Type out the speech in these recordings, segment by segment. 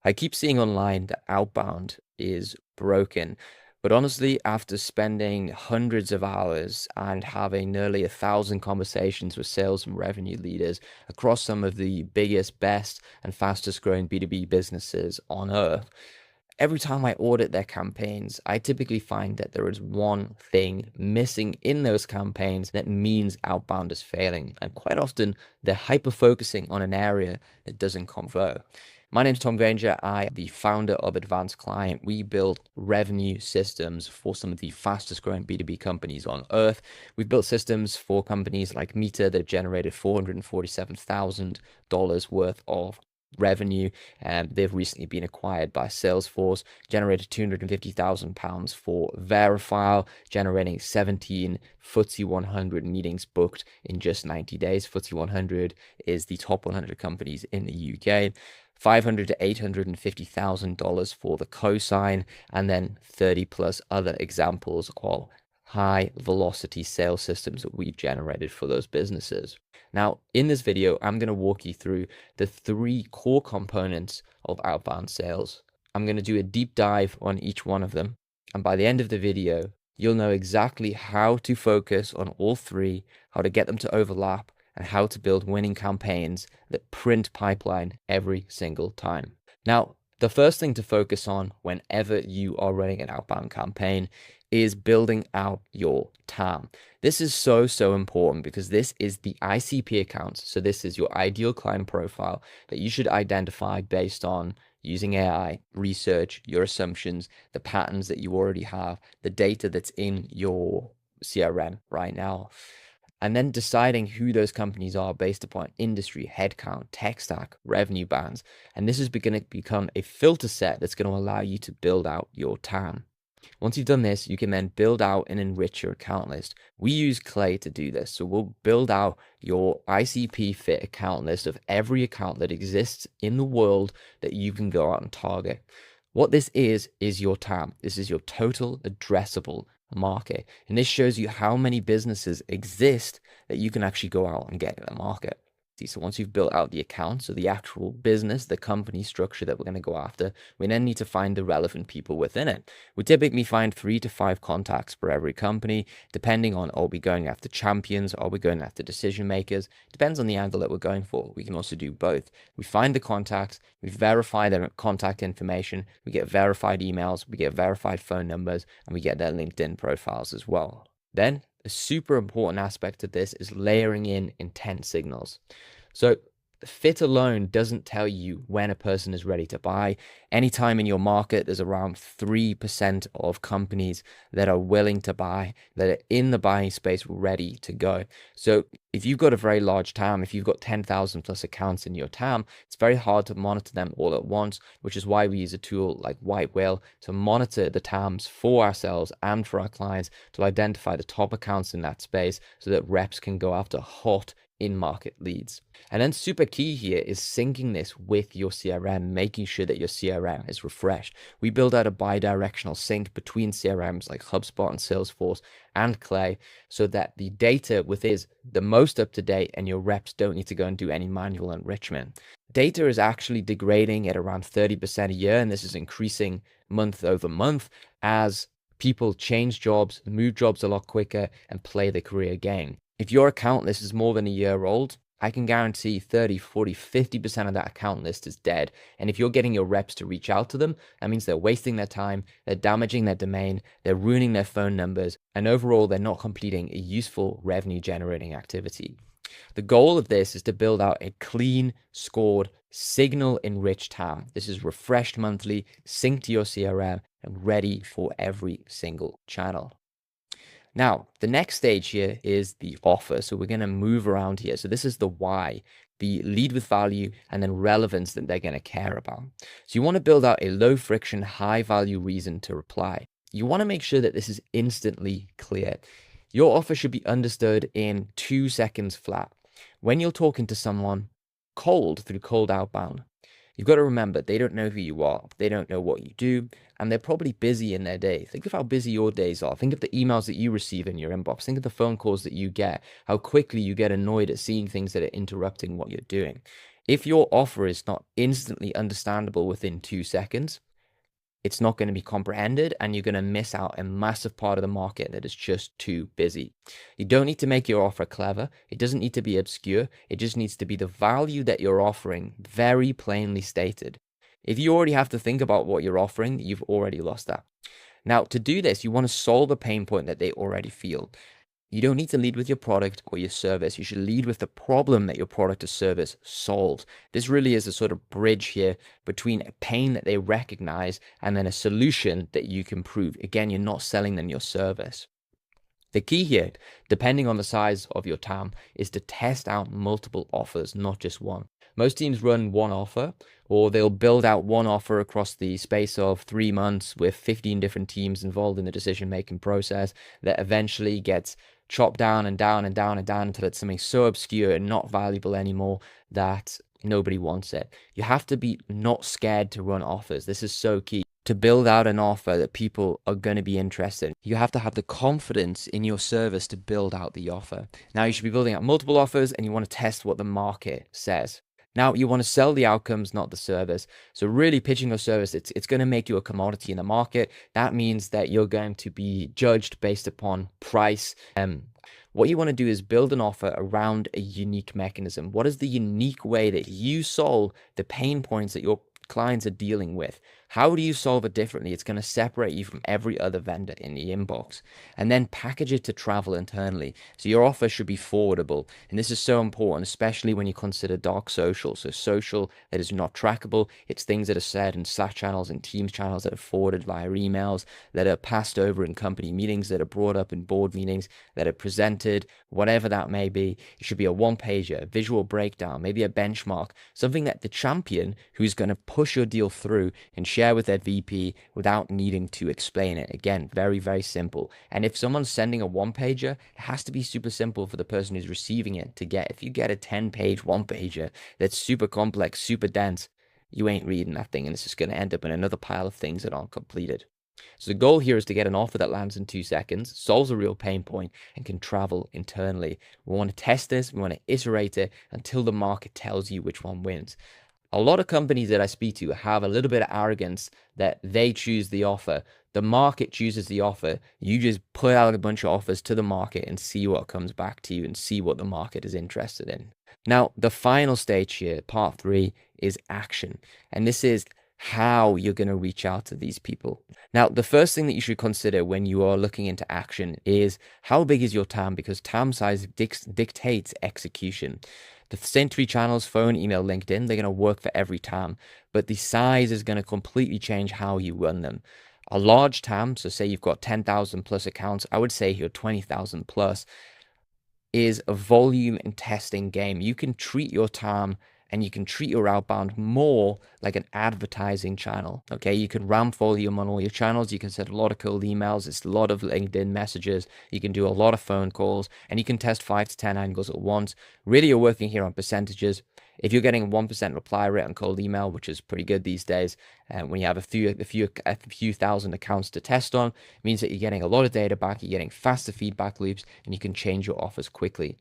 I keep seeing online that Outbound is broken, but honestly, after spending hundreds of hours and having nearly 1,000 conversations with sales and revenue leaders across some of the biggest, best, and fastest growing B2B businesses on earth, every time I audit their campaigns, I typically find that there is one thing missing in those campaigns that means Outbound is failing. And quite often, they're hyper focusing on an area that doesn't convert. My name is Tom Granger. I am the founder of Advanced Client. We build revenue systems for some of the fastest growing B2B companies on earth. We've built systems for companies like Meta that have generated $447,000 worth of revenue. They've recently been acquired by Salesforce, generated £250,000 for Verifile, generating 17 FTSE 100 meetings booked in just 90 days. FTSE 100 is the top 100 companies in the UK. $500,000 to $850,000 for the cosign, and then 30 plus other examples of high velocity sales systems that we've generated for those businesses. Now, in this video, I'm going to walk you through the 3 core components of outbound sales. I'm going to do a deep dive on each one of them. And by the end of the video, you'll know exactly how to focus on all 3, how to get them to overlap, and how to build winning campaigns that print pipeline every single time. Now, the first thing to focus on whenever you are running an outbound campaign is building out your TAM. This is so important because this is the ICP accounts. So this is your ideal client profile that you should identify based on using AI, research, your assumptions, the patterns that you already have, the data that's in your CRM right now, and then deciding who those companies are based upon industry, headcount, tech stack, revenue bands. And this is going to become a filter set that's going to allow you to build out your TAM. Once you've done this, you can then build out and enrich your account list. We use Clay to do this. So we'll build out your ICP fit account list of every account that exists in the world that you can go out and target. What this is your TAM. This is your total addressable market. And this shows you how many businesses exist that you can actually go out and get in the market. So once you've built out the account, so the actual business, the company structure that we're going to go after, we then need to find the relevant people within it. We typically find 3 to 5 contacts for every company, depending on, are we going after champions? Are we going after decision makers? Depends on the angle that we're going for. We can also do both. We find the contacts, we verify their contact information, we get verified emails, we get verified phone numbers, and we get their LinkedIn profiles as well. Then a super important aspect of this is layering in intent signals. So fit alone doesn't tell you when a person is ready to buy. Anytime in your market, there's around 3% of companies that are willing to buy, that are in the buying space ready to go. So if you've got a very large TAM, if you've got 10,000 plus accounts in your TAM, it's very hard to monitor them all at once, which is why we use a tool like White Whale to monitor the TAMs for ourselves and for our clients to identify the top accounts in that space so that reps can go after hot in-market leads. And then super key here is syncing this with your CRM, making sure that your CRM is refreshed. We build out a bi-directional sync between CRMs like HubSpot and Salesforce and Clay so that the data within is the most up-to-date and your reps don't need to go and do any manual enrichment. Data is actually degrading at around 30% a year, and this is increasing month over month as people change jobs, move jobs a lot quicker, and play the career game. If your account list is more than a year old, I can guarantee 30, 40, 50% of that account list is dead. And if you're getting your reps to reach out to them, that means they're wasting their time, they're damaging their domain, they're ruining their phone numbers, and overall, they're not completing a useful revenue generating activity. The goal of this is to build out a clean, scored, signal enriched TAM. This is refreshed monthly, synced to your CRM, and ready for every single channel. Now, the next stage here is the offer. So we're going to move around here. So this is the why, the lead with value, and then relevance that they're going to care about. So you want to build out a low friction, high value reason to reply. You want to make sure that this is instantly clear. Your offer should be understood in 2 seconds flat. When you're talking to someone cold through cold outbound, you've got to remember, they don't know who you are. They don't know what you do, and they're probably busy in their day. Think of how busy your days are. Think of the emails that you receive in your inbox. Think of the phone calls that you get, how quickly you get annoyed at seeing things that are interrupting what you're doing. If your offer is not instantly understandable within 2 seconds, it's not going to be comprehended, and you're going to miss out a massive part of the market that is just too busy. You don't need to make your offer clever. It doesn't need to be obscure. It just needs to be the value that you're offering very plainly stated. If you already have to think about what you're offering, you've already lost that. Now, to do this, you want to solve a pain point that they already feel. You don't need to lead with your product or your service. You should lead with the problem that your product or service solves. This really is a sort of bridge here between a pain that they recognize and then a solution that you can prove. Again, you're not selling them your service. The key here, depending on the size of your TAM, is to test out multiple offers, not just one. Most teams run one offer, or they'll build out one offer across the space of 3 months with 15 different teams involved in the decision-making process that eventually gets chopped down and down and down and down until it's something so obscure and not valuable anymore that nobody wants it. You have to be not scared to run offers. This is so key. To build out an offer that people are going to be interested in, you have to have the confidence in your service to build out the offer. Now, you should be building out multiple offers, and you want to test what the market says. Now, you want to sell the outcomes, not the service. So really pitching your service, it's going to make you a commodity in the market. That means that you're going to be judged based upon price. What you want to do is build an offer around a unique mechanism. What is the unique way that you solve the pain points that your clients are dealing with? How do you solve it differently? It's going to separate you from every other vendor in the inbox, and then package it to travel internally. So your offer should be forwardable. And this is so important, especially when you consider dark social. So social that is not trackable. It's things that are said in Slack channels and Teams channels that are forwarded via emails, that are passed over in company meetings, that are brought up in board meetings, that are presented, whatever that may be. It should be a one-pager, a visual breakdown, maybe a benchmark, something that the champion who's going to push your deal through and share with their VP without needing to explain it. Again, very, very simple. And if someone's sending a one-pager, it has to be super simple for the person who's receiving it to get. If you get a 10-page one-pager that's super complex, super dense, you ain't reading that thing, and it's just going to end up in another pile of things that aren't completed. So the goal here is to get an offer that lands in 2 seconds, solves a real pain point, and can travel internally. We want to test this, we want to iterate it until the market tells you which one wins. A lot of companies that I speak to have a little bit of arrogance that they choose the offer. The market chooses the offer. You just put out a bunch of offers to the market and see what comes back to you and see what the market is interested in. Now, the final stage here, part 3, is action. And this is how you're going to reach out to these people. Now, the first thing that you should consider when you are looking into action is how big is your TAM, because TAM size dictates execution. The same 3 channels, phone, email, LinkedIn, they're going to work for every TAM, but the size is going to completely change how you run them. A large TAM, so say you've got 10,000 plus accounts, I would say here 20,000 plus, is a volume and testing game. You can treat your TAM and you can treat your outbound more like an advertising channel. Okay, you can ramp volume on all your channels. You can send a lot of cold emails. It's a lot of LinkedIn messages. You can do a lot of phone calls, and you can test 5 to 10 angles at once. Really, you're working here on percentages. If you're getting 1% reply rate on cold email, which is pretty good these days, when you have a few thousand accounts to test on, it means that you're getting a lot of data back, you're getting faster feedback loops, and you can change your offers quickly.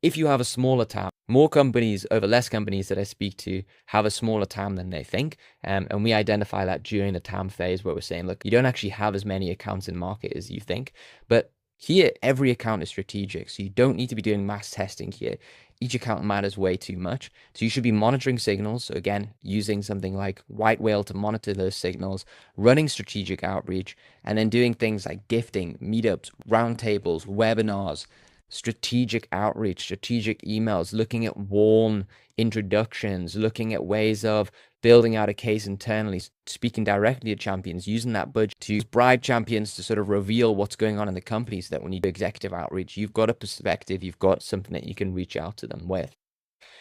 If you have a smaller TAM, more companies over less companies that I speak to have a smaller TAM than they think. And we identify that during the TAM phase where we're saying, look, you don't actually have as many accounts in market as you think. But here, every account is strategic. So you don't need to be doing mass testing here. Each account matters way too much. So you should be monitoring signals. So again, using something like White Whale to monitor those signals, running strategic outreach, and then doing things like gifting, meetups, roundtables, webinars, strategic outreach, strategic emails, looking at warm introductions, looking at ways of building out a case internally, speaking directly to champions, using that budget to bribe champions to sort of reveal what's going on in the company, so that when you do executive outreach, you've got a perspective, you've got something that you can reach out to them with.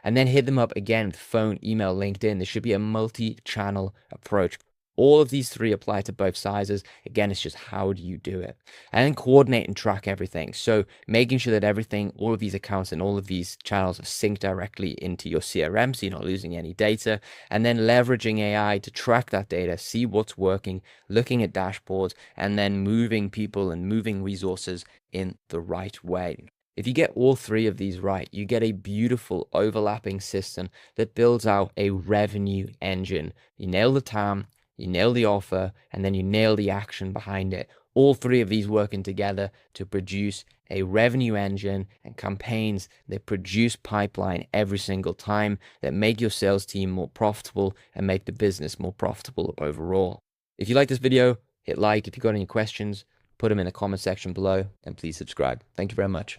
And then hit them up again with phone, email, LinkedIn. There should be a multi-channel approach. All of these 3 apply to both sizes. Again, it's just how do you do it? And then coordinate and track everything. So making sure that everything, all of these accounts and all of these channels are synced directly into your CRM, so you're not losing any data. And then leveraging AI to track that data, see what's working, looking at dashboards, and then moving people and moving resources in the right way. If you get all three of these right, you get a beautiful overlapping system that builds out a revenue engine. You nail the TAM, you nail the offer, and then you nail the action behind it. All three of these working together to produce a revenue engine and campaigns that produce pipeline every single time, that make your sales team more profitable and make the business more profitable overall. If you like this video, hit like. If you've got any questions, put them in the comment section below, and please subscribe. Thank you very much.